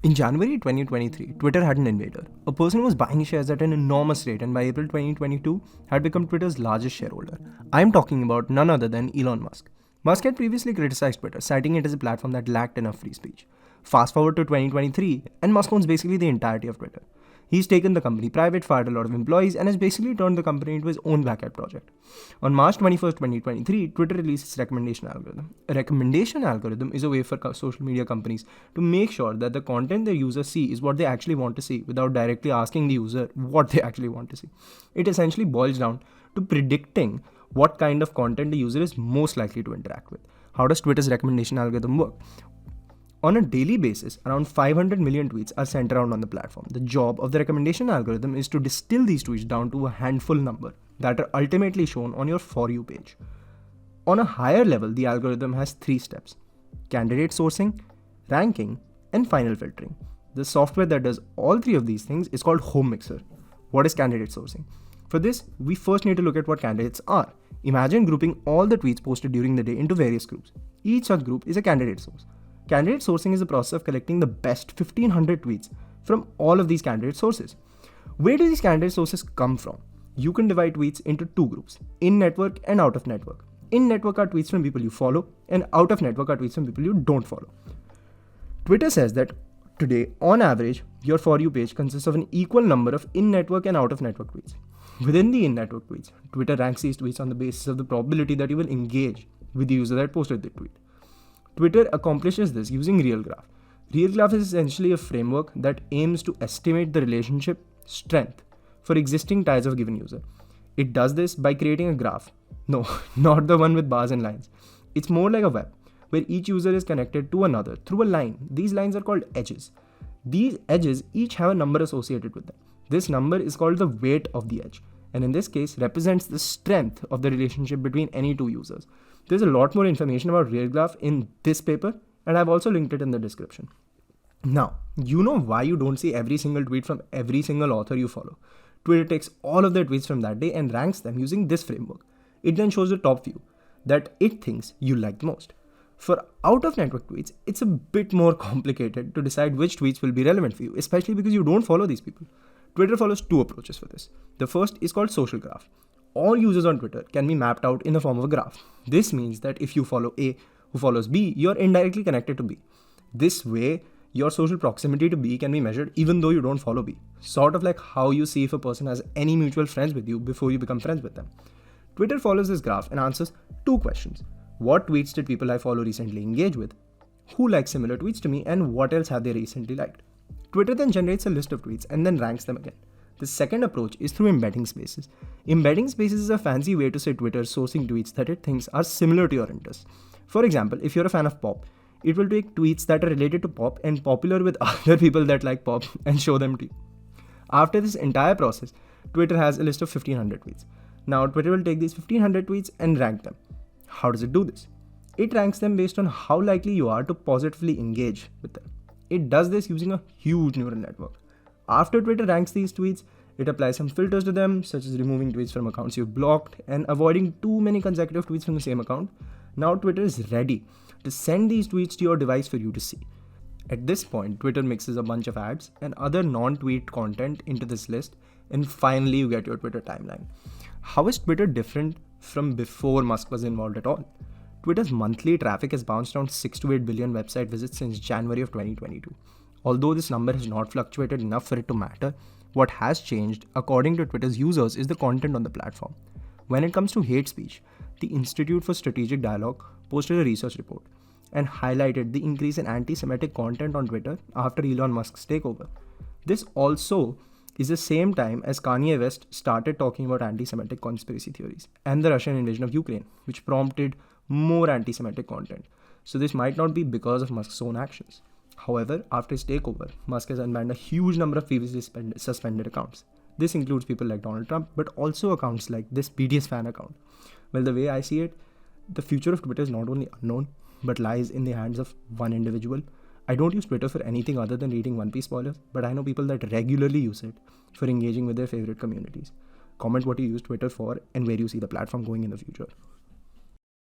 In January 2023, Twitter had an invader, a person who was buying shares at an enormous rate and by April 2022 had become Twitter's largest shareholder. I am talking about none other than Elon Musk. Musk had previously criticized Twitter, citing it as a platform that lacked enough free speech. Fast forward to 2023, and Musk owns basically the entirety of Twitter. He's taken the company private, fired a lot of employees, and has basically turned the company into his own black hat project. On March 21st, 2023, Twitter released its recommendation algorithm. A recommendation algorithm is a way for social media companies to make sure that the content their users see is what they actually want to see without directly asking the user what they actually want to see. It essentially boils down to predicting what kind of content the user is most likely to interact with. How does Twitter's recommendation algorithm work? On a daily basis, around 500 million tweets are sent around on the platform. The job of the recommendation algorithm is to distill these tweets down to a handful number that are ultimately shown on your For You page. On a higher level, the algorithm has 3 steps: candidate sourcing, ranking, and final filtering. The software that does all 3 of these things is called Home Mixer. What is candidate sourcing? For this, we first need to look at what candidates are. Imagine grouping all the tweets posted during the day into various groups. Each such group is a candidate source. Candidate sourcing is the process of collecting the best 1500 tweets from all of these candidate sources. Where do these candidate sources come from? You can divide tweets into 2 groups: in-network and out-of-network. In-network are tweets from people you follow, and out-of-network are tweets from people you don't follow. Twitter says that today, on average, your For You page consists of an equal number of in-network and out-of-network tweets. Within the in-network tweets, Twitter ranks these tweets on the basis of the probability that you will engage with the user that posted the tweet. Twitter accomplishes this using RealGraph. RealGraph is essentially a framework that aims to estimate the relationship strength for existing ties of a given user. It does this by creating a graph. No, not the one with bars and lines. It's more like a web, where each user is connected to another through a line. These lines are called edges. These edges each have a number associated with them. This number is called the weight of the edge, and in this case represents the strength of the relationship between any 2 users. There's a lot more information about RealGraph in this paper, and I've also linked it in the description. Now, you know why you don't see every single tweet from every single author you follow. Twitter takes all of their tweets from that day and ranks them using this framework. It then shows the top few that it thinks you liked most. For out-of-network tweets, it's a bit more complicated to decide which tweets will be relevant for you, especially because you don't follow these people. Twitter follows 2 approaches for this. The first is called social graph. All users on Twitter can be mapped out in the form of a graph. This means that if you follow A who follows B, you're indirectly connected to B. This way, your social proximity to B can be measured even though you don't follow B. Sort of like how you see if a person has any mutual friends with you before you become friends with them. Twitter follows this graph and answers 2 questions. What tweets did people I follow recently engage with? Who likes similar tweets to me? And what else have they recently liked? Twitter then generates a list of tweets and then ranks them again. The second approach is through embedding spaces. Embedding spaces is a fancy way to say Twitter sourcing tweets that it thinks are similar to your interests. For example, if you're a fan of pop, it will take tweets that are related to pop and popular with other people that like pop and show them to you. After this entire process, Twitter has a list of 1500 tweets. Now Twitter will take these 1500 tweets and rank them. How does it do this? It ranks them based on how likely you are to positively engage with them. It does this using a huge neural network. After Twitter ranks these tweets, it applies some filters to them, such as removing tweets from accounts you've blocked and avoiding too many consecutive tweets from the same account. Now Twitter is ready to send these tweets to your device for you to see. At this point, Twitter mixes a bunch of ads and other non-tweet content into this list, and finally you get your Twitter timeline. How is Twitter different from before Musk was involved at all? Twitter's monthly traffic has bounced around 6 to 8 billion website visits since January of 2022. Although this number has not fluctuated enough for it to matter, what has changed, according to Twitter's users, is the content on the platform. When it comes to hate speech, the Institute for Strategic Dialogue posted a research report and highlighted the increase in anti-Semitic content on Twitter after Elon Musk's takeover. This also is the same time as Kanye West started talking about anti-Semitic conspiracy theories and the Russian invasion of Ukraine, which prompted more anti-Semitic content. So this might not be because of Musk's own actions. However, after his takeover, Musk has unbanned a huge number of previously suspended accounts. This includes people like Donald Trump, but also accounts like this BTS fan account. Well, the way I see it, the future of Twitter is not only unknown, but lies in the hands of one individual. I don't use Twitter for anything other than reading One Piece spoilers, but I know people that regularly use it for engaging with their favorite communities. Comment what you use Twitter for and where you see the platform going in the future.